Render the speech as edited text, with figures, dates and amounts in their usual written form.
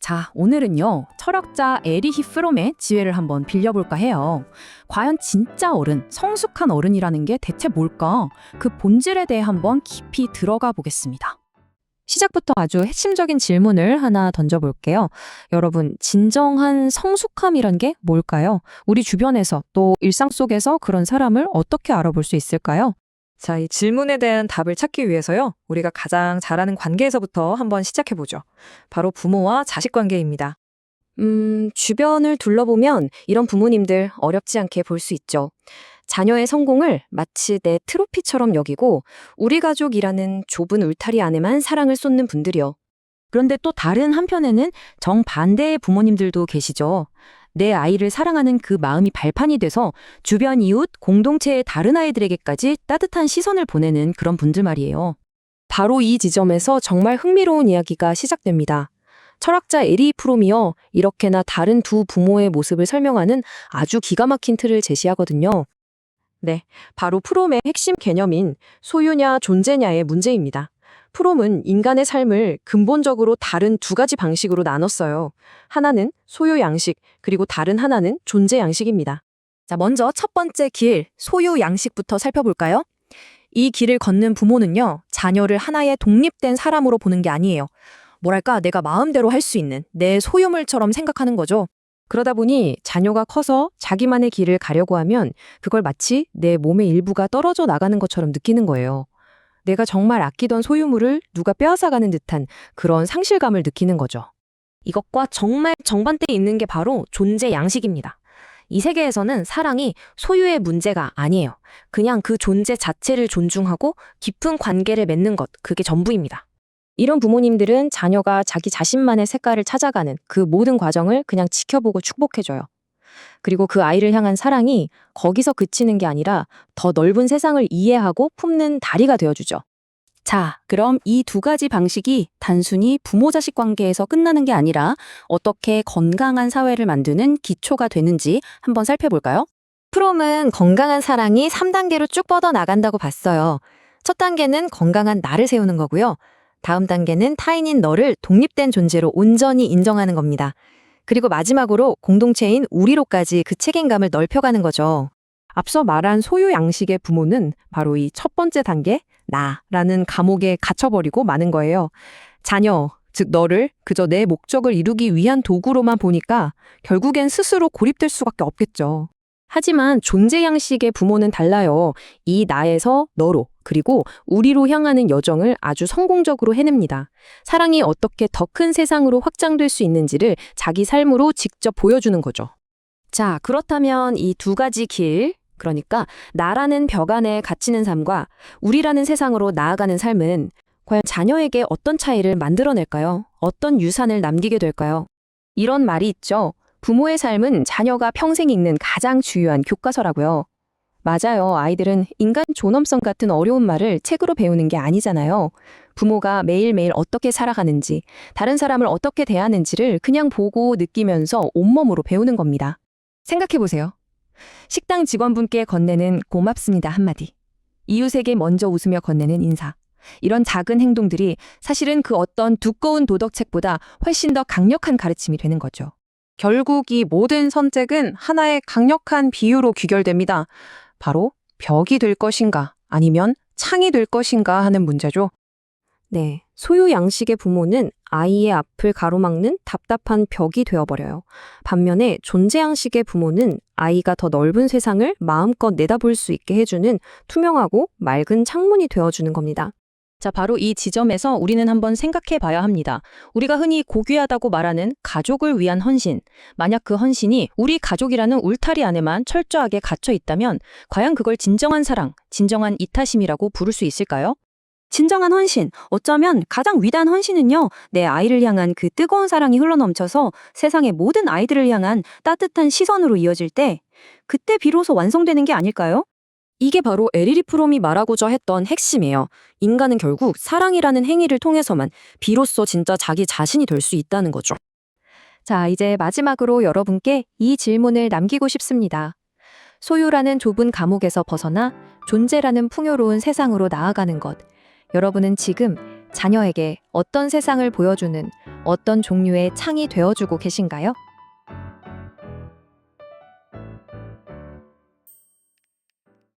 자, 오늘은요, 철학자 에리히 프롬의 지혜를 한번 빌려볼까 해요. 과연 진짜 어른, 성숙한 어른이라는 게 대체 뭘까? 그 본질에 대해 한번 깊이 들어가 보겠습니다. 시작부터 아주 핵심적인 질문을 하나 던져볼게요. 여러분, 진정한 성숙함이란 게 뭘까요? 우리 주변에서 또 일상 속에서 그런 사람을 어떻게 알아볼 수 있을까요? 자, 이 질문에 대한 답을 찾기 위해서요, 우리가 가장 잘하는 관계에서부터 한번 시작해보죠. 바로 부모와 자식 관계입니다. 주변을 둘러보면 이런 부모님들 어렵지 않게 볼 수 있죠. 자녀의 성공을 마치 내 트로피처럼 여기고 우리 가족이라는 좁은 울타리 안에만 사랑을 쏟는 분들이요. 그런데 또 다른 한편에는 정반대의 부모님들도 계시죠. 내 아이를 사랑하는 그 마음이 발판이 돼서 주변 이웃, 공동체의 다른 아이들에게까지 따뜻한 시선을 보내는 그런 분들 말이에요. 바로 이 지점에서 정말 흥미로운 이야기가 시작됩니다. 철학자 에리 프롬이요, 이렇게나 다른 두 부모의 모습을 설명하는 아주 기가 막힌 틀을 제시하거든요. 네, 바로 프롬의 핵심 개념인 소유냐 존재냐의 문제입니다. 프롬은 인간의 삶을 근본적으로 다른 두 가지 방식으로 나눴어요. 하나는 소유 양식, 그리고 다른 하나는 존재 양식입니다. 자, 먼저 첫 번째 길, 소유 양식부터 살펴볼까요? 이 길을 걷는 부모는요, 자녀를 하나의 독립된 사람으로 보는 게 아니에요. 뭐랄까, 내가 마음대로 할 수 있는 내 소유물처럼 생각하는 거죠. 그러다 보니 자녀가 커서 자기만의 길을 가려고 하면 그걸 마치 내 몸의 일부가 떨어져 나가는 것처럼 느끼는 거예요. 내가 정말 아끼던 소유물을 누가 빼앗아가는 듯한 그런 상실감을 느끼는 거죠. 이것과 정말 정반대에 있는 게 바로 존재 양식입니다. 이 세계에서는 사랑이 소유의 문제가 아니에요. 그냥 그 존재 자체를 존중하고 깊은 관계를 맺는 것, 그게 전부입니다. 이런 부모님들은 자녀가 자기 자신만의 색깔을 찾아가는 그 모든 과정을 그냥 지켜보고 축복해줘요. 그리고 그 아이를 향한 사랑이 거기서 그치는 게 아니라 더 넓은 세상을 이해하고 품는 다리가 되어주죠. 자, 그럼 이 두 가지 방식이 단순히 부모-자식 관계에서 끝나는 게 아니라 어떻게 건강한 사회를 만드는 기초가 되는지 한번 살펴볼까요? 프롬은 건강한 사랑이 3단계로 쭉 뻗어나간다고 봤어요. 첫 단계는 건강한 나를 세우는 거고요. 다음 단계는 타인인 너를 독립된 존재로 온전히 인정하는 겁니다. 그리고 마지막으로 공동체인 우리로까지 그 책임감을 넓혀가는 거죠. 앞서 말한 소유 양식의 부모는 바로 이 첫 번째 단계, 나라는 감옥에 갇혀버리고 마는 거예요. 자녀, 즉 너를 그저 내 목적을 이루기 위한 도구로만 보니까 결국엔 스스로 고립될 수밖에 없겠죠. 하지만 존재 양식의 부모는 달라요. 이 나에서 너로, 그리고 우리로 향하는 여정을 아주 성공적으로 해냅니다. 사랑이 어떻게 더 큰 세상으로 확장될 수 있는지를 자기 삶으로 직접 보여주는 거죠. 자, 그렇다면 이 두 가지 길, 그러니까 나라는 벽 안에 갇히는 삶과 우리라는 세상으로 나아가는 삶은 과연 자녀에게 어떤 차이를 만들어낼까요? 어떤 유산을 남기게 될까요? 이런 말이 있죠. 부모의 삶은 자녀가 평생 읽는 가장 중요한 교과서라고요. 맞아요. 아이들은 인간 존엄성 같은 어려운 말을 책으로 배우는 게 아니잖아요. 부모가 매일매일 어떻게 살아가는지, 다른 사람을 어떻게 대하는지를 그냥 보고 느끼면서 온몸으로 배우는 겁니다. 생각해보세요. 식당 직원분께 건네는 고맙습니다 한마디. 이웃에게 먼저 웃으며 건네는 인사. 이런 작은 행동들이 사실은 그 어떤 두꺼운 도덕책보다 훨씬 더 강력한 가르침이 되는 거죠. 결국 이 모든 선택은 하나의 강력한 비유로 귀결됩니다. 바로 벽이 될 것인가 아니면 창이 될 것인가 하는 문제죠. 네, 소유 양식의 부모는 아이의 앞을 가로막는 답답한 벽이 되어버려요. 반면에 존재 양식의 부모는 아이가 더 넓은 세상을 마음껏 내다볼 수 있게 해주는 투명하고 맑은 창문이 되어주는 겁니다. 자, 바로 이 지점에서 우리는 한번 생각해 봐야 합니다. 우리가 흔히 고귀하다고 말하는 가족을 위한 헌신. 만약 그 헌신이 우리 가족이라는 울타리 안에만 철저하게 갇혀 있다면 과연 그걸 진정한 사랑, 진정한 이타심이라고 부를 수 있을까요? 진정한 헌신, 어쩌면 가장 위대한 헌신은요, 내 아이를 향한 그 뜨거운 사랑이 흘러넘쳐서 세상의 모든 아이들을 향한 따뜻한 시선으로 이어질 때, 그때 비로소 완성되는 게 아닐까요? 이게 바로 에리히 프롬이 말하고자 했던 핵심이에요. 인간은 결국 사랑이라는 행위를 통해서만 비로소 진짜 자기 자신이 될 수 있다는 거죠. 자, 이제 마지막으로 여러분께 이 질문을 남기고 싶습니다. 소유라는 좁은 감옥에서 벗어나 존재라는 풍요로운 세상으로 나아가는 것. 여러분은 지금 자녀에게 어떤 세상을 보여주는 어떤 종류의 창이 되어주고 계신가요?